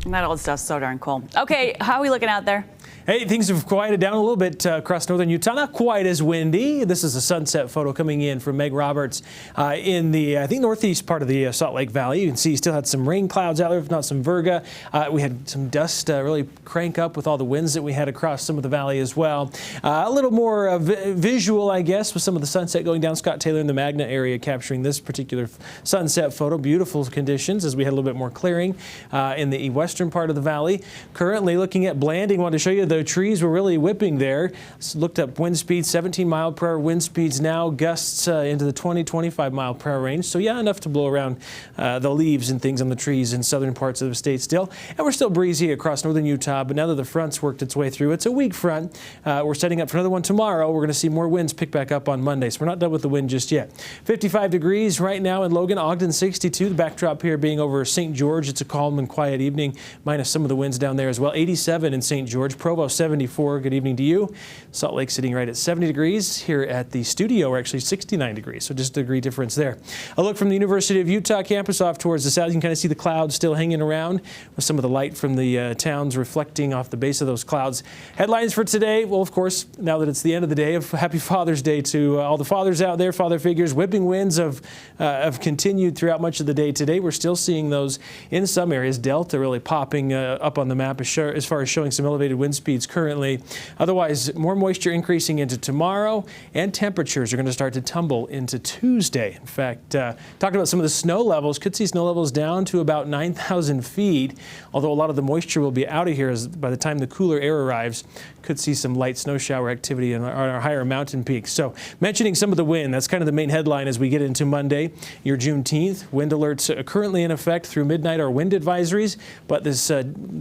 That old stuff's so darn cool. Okay, how are we looking out there? Hey, things have quieted down a little bit across northern Utah. Not quite as windy. This is a sunset photo coming in from Meg Roberts in the, I think, northeast part of the Salt Lake Valley. You can see you still had some rain clouds out there, if not some virga. We had some dust really crank up with all the winds that we had across some of the valley as well. A little more visual, I guess, with some of the sunset going down. Scott Taylor in the Magna area capturing this particular sunset photo. Beautiful conditions as we had a little bit more clearing in the western part of the valley. Currently looking at Blanding. Wanted to show you the trees were really whipping there. Looked up wind speeds, 17-mile-per-hour wind speeds now, gusts into the 20-25-mile-per-hour range. So yeah, enough to blow around the leaves and things on the trees in southern parts of the state still. And we're still breezy across northern Utah, but now that the front's worked its way through, it's a weak front. We're setting up for another one tomorrow. We're going to see more winds pick back up on Monday, so we're not done with the wind just yet. 55 degrees right now in Logan, Ogden 62. The backdrop here being over St. George. It's a calm and quiet evening, minus some of the winds down there as well. 87 in St. George. Provo 74. Good evening to you. Salt Lake sitting right at 70 degrees. Here at the studio, we're actually 69 degrees, so just a degree difference there. A look from the University of Utah campus off towards the south. You can kind of see the clouds still hanging around with some of the light from the towns reflecting off the base of those clouds. Headlines for today. Well, of course, now that it's the end of the day, happy Father's Day to all the fathers out there, father figures. Whipping winds have continued throughout much of the day today. We're still seeing those in some areas. Delta really popping up on the map as far as showing some elevated wind speeds currently. Otherwise, more moisture increasing into tomorrow, and temperatures are going to start to tumble into Tuesday. In fact, talking about some of the snow levels, could see snow levels down to about 9,000 feet, although a lot of the moisture will be out of here by the time the cooler air arrives. Could see some light snow shower activity on our higher mountain peaks. So mentioning some of the wind, that's kind of the main headline as we get into Monday, your Juneteenth. Wind alerts are currently in effect through midnight are wind advisories, but this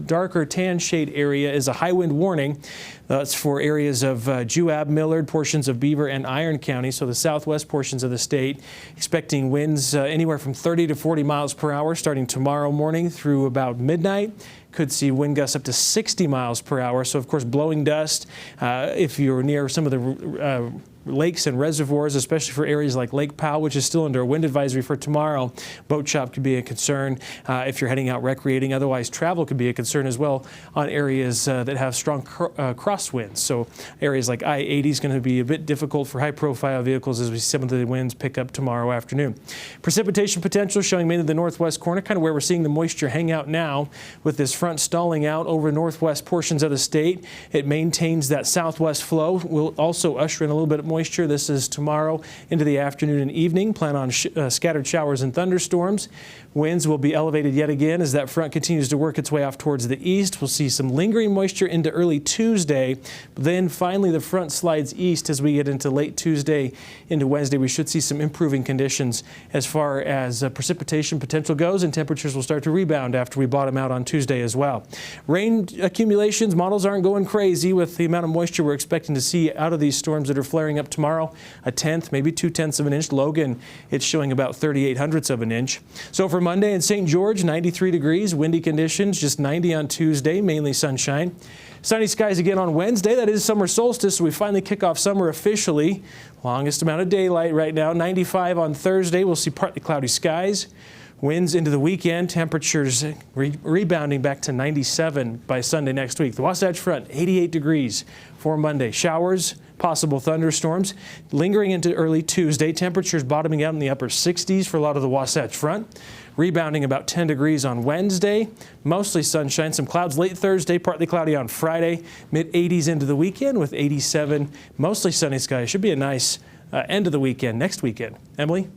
darker tan shade area is a high wind warning. That's for areas of Juab, Millard, portions of Beaver and Iron County, so the southwest portions of the state. Expecting winds anywhere from 30 to 40 miles per hour starting tomorrow morning through about midnight. Could see wind gusts up to 60 miles per hour. So, of course, blowing dust. If you're near some of the lakes and reservoirs, especially for areas like Lake Powell, which is still under a wind advisory for tomorrow, boat shop could be a concern if you're heading out recreating. Otherwise, travel could be a concern as well on areas that have strong crosswinds. So areas like I-80 is going to be a bit difficult for high-profile vehicles as we see some of the winds pick up tomorrow afternoon. Precipitation potential showing mainly the northwest corner, kind of where we're seeing the moisture hang out now with this front stalling out over northwest portions of the state. It maintains that southwest flow. Will also usher in a little bit of moisture. This is tomorrow into the afternoon and evening. Plan on scattered showers and thunderstorms. Winds will be elevated yet again as that front continues to work its way off towards the east. We'll see some lingering moisture into early Tuesday. Then finally the front slides east as we get into late Tuesday into Wednesday. We should see some improving conditions as far as precipitation potential goes, and temperatures will start to rebound after we bottom out on Tuesday as well. Rain accumulations, models aren't going crazy with the amount of moisture we're expecting to see out of these storms that are flaring up tomorrow. A tenth, maybe 2/10 of an inch. Logan, it's showing about 38/100 of an inch. So for Monday in St. George, 93 degrees, windy conditions, just 90 on Tuesday, mainly sunshine. Sunny skies again on Wednesday. That is summer solstice, so we finally kick off summer officially. Longest amount of daylight right now. 95 on Thursday. We'll see partly cloudy skies. Winds into the weekend, temperatures rebounding back to 97 by Sunday next week. The Wasatch Front, 88 degrees for Monday. Showers, possible thunderstorms, lingering into early Tuesday. Temperatures bottoming out in the upper 60s for a lot of the Wasatch Front. Rebounding about 10 degrees on Wednesday. Mostly sunshine, some clouds late Thursday, partly cloudy on Friday. Mid-80s into the weekend with 87. Mostly sunny skies. Should be a nice end of the weekend next weekend. Emily?